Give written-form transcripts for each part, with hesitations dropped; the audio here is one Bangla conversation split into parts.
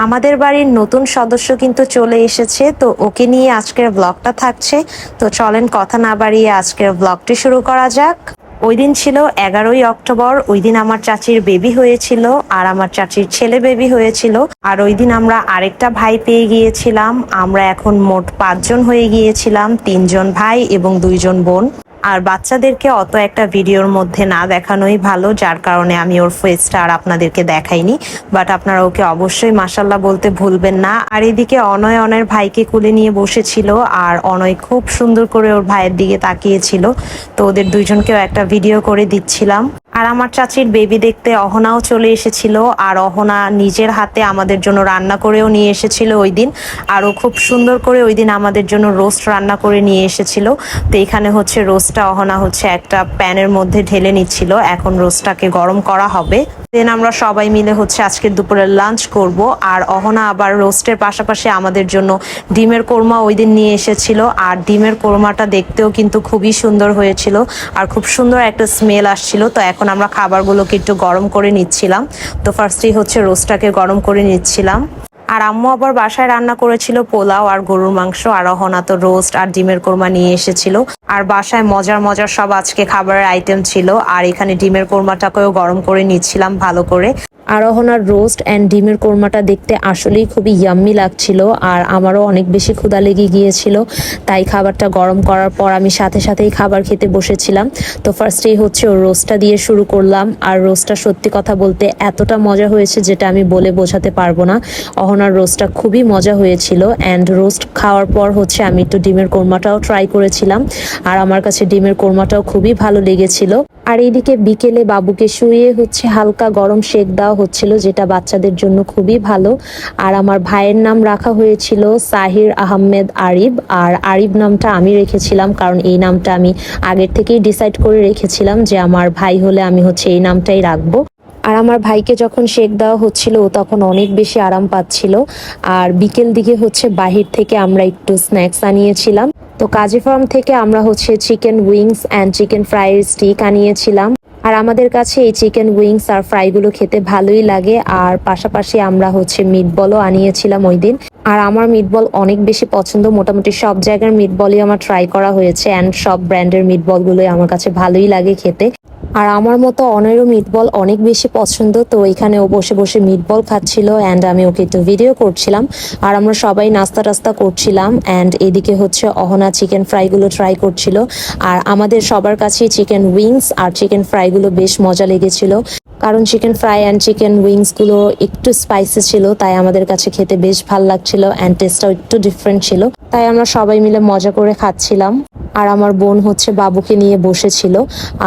আমাদের বাড়ির নতুন সদস্য কিন্তু চলে এসেছে, তো ওকে নিয়ে আজকের ব্লগটা থাকছে। তো চলেন কথা না বাড়িয়ে আজকের ব্লগটি শুরু করা যাক। ওই দিন ছিল 11ই অক্টোবর। ওই দিন আমার চাচির বেবি হয়েছিল আর আমার চাচির ছেলে বেবি হয়েছিল। আর ওই দিন আমরা আরেকটা ভাই পেয়ে গিয়েছিলাম। আমরা এখন মোট 5 জন হয়ে গিয়েছিলাম, 3 জন ভাই এবং 2 জন বোন। আর বাচ্চাদেরকে অত একটা ভিডিওর মধ্যে না দেখানোই ভালো, যার কারণে আমি ওর ফেসটা আর আপনাদেরকে দেখাইনি। বাট আপনারা ওকে অবশ্যই মাশাল্লাহ বলতে ভুলবেন না। আর এদিকে অনয় অনয়ের ভাইকে কোলে নিয়ে বসেছিল, আর অনয় খুব সুন্দর করে ওর ভাইয়ের দিকে তাকিয়েছিল। তো ওদের 2জনকেও একটা ভিডিও করে দিচ্ছিলাম। আর আমার চাচির বেবি দেখতে অহনাও চলে এসেছিল, আর অহনা নিজের হাতে আমাদের জন্য রান্না করেও নিয়ে এসেছিল ওই দিন। আরও খুব সুন্দর করে ওই দিন আমাদের জন্য রোস্ট রান্না করে নিয়ে এসেছিল। তো এখানে হচ্ছে রোস্টটা অহনা হচ্ছে একটা প্যানের মধ্যে ঢেলে নিচ্ছিল। এখন রোস্টটাকে গরম করা হবে, দেন আমরা সবাই মিলে হচ্ছে আজকের দুপুরের লাঞ্চ করব। আর অহনা আবার রোস্টের পাশাপাশি আমাদের জন্য ডিমের কোরমা ওই দিন নিয়ে এসেছিল। আর ডিমের কোরমাটা দেখতেও কিন্তু খুবই সুন্দর হয়েছিল, আর খুব সুন্দর একটা স্মেল আসছিল। তো এখন আমরা খাবারগুলোকে একটু গরম করে নিচ্ছিলাম। তো ফার্স্টেই হচ্ছে রোস্টটাকে গরম করে নিচ্ছিলাম। আর আম্মু আবার বাসায় রান্না করেছিল পোলাও আর গরুর মাংস, আর অহনা তো রোস্ট আর ডিমের কোরমা নিয়ে এসেছিল। আর বাসায় মজার মজার সব আজকে খাবারের আইটেম ছিল। আর এখানে ডিমের কোরমাটাকেও গরম করে নিচ্ছিলাম ভালো করে। আর অহনার রোস্ট অ্যান্ড ডিমের কোরমাটা দেখতে আসলেই খুবই ইয়াম্মি লাগছিল, আর আমারও অনেক বেশি ক্ষুধা লেগে গিয়েছিল। তাই খাবারটা গরম করার পর আমি সাথে সাথেই খাবার খেতে বসেছিলাম। তো ফার্স্টেই হচ্ছে ওর রোস্টটা দিয়ে শুরু করলাম। আর রোস্টটা সত্যি কথা বলতে এতটা মজা হয়েছে যেটা আমি বলে বোঝাতে পারবো না। অহনার রোস্টটা খুবই মজা হয়েছিল। অ্যান্ড রোস্ট খাওয়ার পর হচ্ছে আমি একটু ডিমের কোরমাটাও ট্রাই করেছিলাম, আর আমার কাছে ডিমের কোরমাটাও খুবই ভালো লেগেছিল। আর এইদিকে বিকেলে বাবুকে শুইয়ে হচ্ছে হালকা গরম শেক দেওয়া হচ্ছিল, যেটা বাচ্চাদের জন্য খুবই ভালো। আর আমার ভাইয়ের নাম রাখা হয়েছিল সাহির আহমেদ আরিব। আর আরিব নামটা আমি রেখেছিলাম কারণ এই নামটা আমি আগের থেকেই ডিসাইড করে রেখেছিলাম যে আমার ভাই হলে আমি হচ্ছে এই নামটাই রাখবো। আর আমার ভাইকে যখন শেক দেওয়া হচ্ছিল ও তখন অনেক বেশি আরাম পাচ্ছিল। আর বিকেল দিকে হচ্ছে বাহির থেকে আমরা একটু স্ন্যাক্স আনিয়েছিলাম। তো কাজী ফার্ম থেকে আমরা হচ্ছে চিকেন উইংস অ্যান্ড চিকেন ফ্রাইয়ের স্টিক আনিয়েছিলাম। আর আমাদের কাছে এই চিকেন উইংস আর ফ্রাইগুলো খেতে ভালোই লাগে। আর পাশাপাশি আমরা হচ্ছে মিটবলও আনিয়েছিলাম ওই দিন। আর আমার মিটবল অনেক বেশি পছন্দ, মোটামুটি সব জায়গার মিটবলই আমার ট্রাই করা হয়েছে, অ্যান্ড সব ব্র্যান্ডের মিটবলগুলোই আমার কাছে ভালোই লাগে খেতে। আর আমার মতো অনেরও মিটবল অনেক বেশি পছন্দ। তো এখানে ও বসে বসে মিটবল খাচ্ছিল, অ্যান্ড আমি ওকে একটু ভিডিও করছিলাম। আর আমরা সবাই নাস্তা টাস্তা করছিলাম, অ্যান্ড এদিকে হচ্ছে অহনা চিকেন ফ্রাইগুলো ট্রাই করছিল। আর আমাদের সবার কাছেই চিকেন উইংস আর চিকেন ফ্রাইগুলো বেশ মজা লেগেছিল, কারণ চিকেন ফ্রাই অ্যান্ড চিকেন উইংসগুলো একটু স্পাইসি ছিল, তাই আমাদের কাছে খেতে বেশ ভালো লাগছিল। অ্যান্ড টেস্টটাও একটু ডিফারেন্ট ছিল, তাই আমরা সবাই মিলে মজা করে খাচ্ছিলাম। আর আমার বোন হচ্ছে বাবুকে নিয়ে বসেছিল।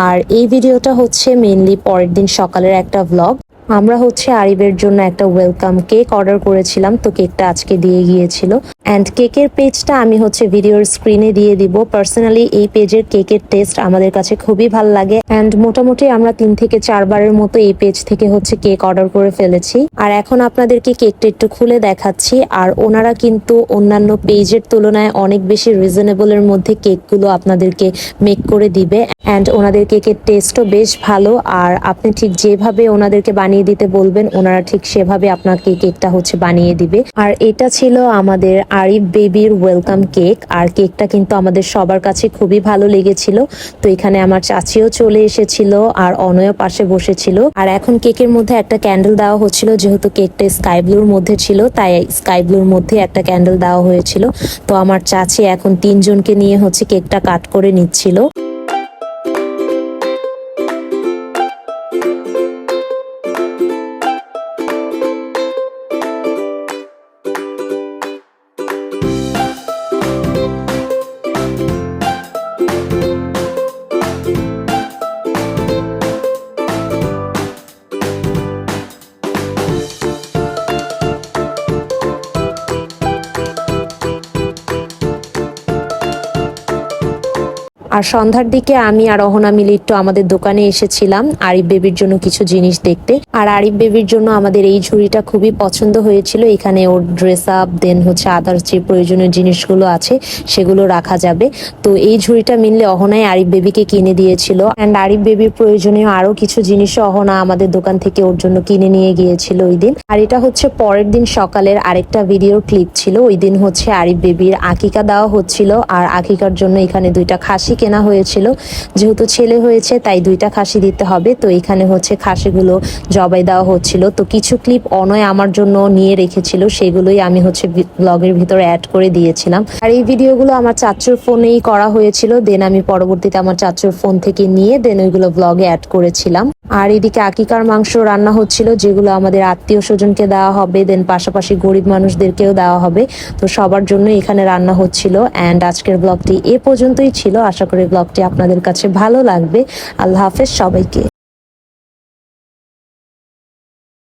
আর এই ভিডিওটা হচ্ছে মেইনলি পরের দিন সকালের একটা ভ্লগ। আমরা হচ্ছে আরিবের জন্য একটা ওয়েলকাম কেক অর্ডার করেছিলাম, তো কেকটা আজকে দিয়ে গিয়েছিল। অ্যান্ড কেকের পেজটা আমি হচ্ছে ভিডিওর স্ক্রিনে দিয়ে দিব। পার্সোনালি এই পেজের কেকের টেস্ট আমাদের কাছে খুবই ভালো লাগে, অ্যান্ড মোটামুটি আমরা 3 থেকে 4 বারের মতো এই পেজ থেকে হচ্ছে কেক অর্ডার করে ফেলেছি। আর এখন আপনাদেরকে কেকটা একটু খুলে দেখাচ্ছি। আর ওনারা কিন্তু অন্যান্য পেজের তুলনায় অনেক বেশি রিজনেবলের মধ্যে কেকগুলো আপনাদেরকে মেক করে দিবে, অ্যান্ড ওনাদের কেকের টেস্টও বেশ ভালো। আর আপনি ঠিক যেভাবে ওনাদেরকে বানিয়ে দিতে বলবেন ওনারা ঠিক সেভাবে আপনাকে কেকটা হচ্ছে বানিয়ে দিবে। আর এটা ছিল আমাদের আরিফ বেবির ওয়েলকাম কেক। আর কেকটা কিন্তু আমাদের সবার কাছে খুবই ভালো লেগেছিল। তো এখানে আমার চাচিও চলে এসেছিল, আর অনয় পাশে বসেছিল। আর এখন কেকের মধ্যে একটা ক্যান্ডেল দেওয়া হচ্ছিল, যেহেতু কেকটা স্কাই ব্লুর মধ্যে ছিল তাই স্কাই ব্লুর মধ্যে একটা ক্যান্ডেল দেওয়া হয়েছিল। তো আমার চাচি এখন 3 জনকে নিয়ে হচ্ছে কেকটা কাট করে নিচ্ছিল। আর সন্ধ্যার দিকে আমি আর অহনা মিলে একটু আমাদের দোকানে এসেছিলাম আরিফ বেবির জন্য কিছু জিনিস দেখতে। আর আরিফ বেবির জন্য আমাদের এই ঝুড়িটা খুবই পছন্দ হয়েছিল। এখানে ওর ড্রেস আপ দেন হচ্ছে আদার্স যে প্রয়োজনীয় জিনিসগুলো আছে সেগুলো রাখা যাবে। তো এই ঝুড়িটা মিললে অহনাই আরিফ বেবিকে কিনে দিয়েছিল। অ্যান্ড আরিফ বেবির প্রয়োজনীয় আরো কিছু জিনিসও অহনা আমাদের দোকান থেকে ওর জন্য কিনে নিয়ে গিয়েছিল ওই দিন। আর এটা হচ্ছে পরের দিন সকালের আরেকটা ভিডিও ক্লিপ ছিল। ওই দিন হচ্ছে আরিফ বেবির আকিকা দেওয়া হচ্ছিল আর আকিকার জন্য এখানে 2টা খাসি কেনা হয়েছিল। যেহেতু ছেলে হয়েছে তাই 2টা খাসি দিতে হবে। তো এখানে হচ্ছে খাসিগুলো জবাই দেওয়া হচ্ছিল। তো কিছু ক্লিপ অনয় আমার জন্য নিয়ে রেখেছিল, সেগুলোই আমি হচ্ছে ব্লগের ভিতরে অ্যাড করে দিয়েছিলাম। আর এই ভিডিওগুলো আমার চাচুর ফোনেই করা হয়েছিল, দেন আমি পরবর্তীতে আমার চাচুর ফোন থেকে নিয়ে দেন ওইগুলো ব্লগে অ্যাড করেছিলাম। আর এদিকে আকিকার মাংস রান্না হচ্ছিল, যেগুলো আমাদের আত্মীয় স্বজনকে দেওয়া হবে, দেন পাশাপাশি গরিব মানুষদেরকেও দেওয়া হবে। তো সবার জন্য এখানে রান্না হচ্ছিল। অ্যান্ড আজকের ব্লগটি এ পর্যন্তই ছিল। আশা করি ব্লগটি আপনাদের কাছে ভালো লাগবে। আল্লাহ হাফেজ সবাইকে।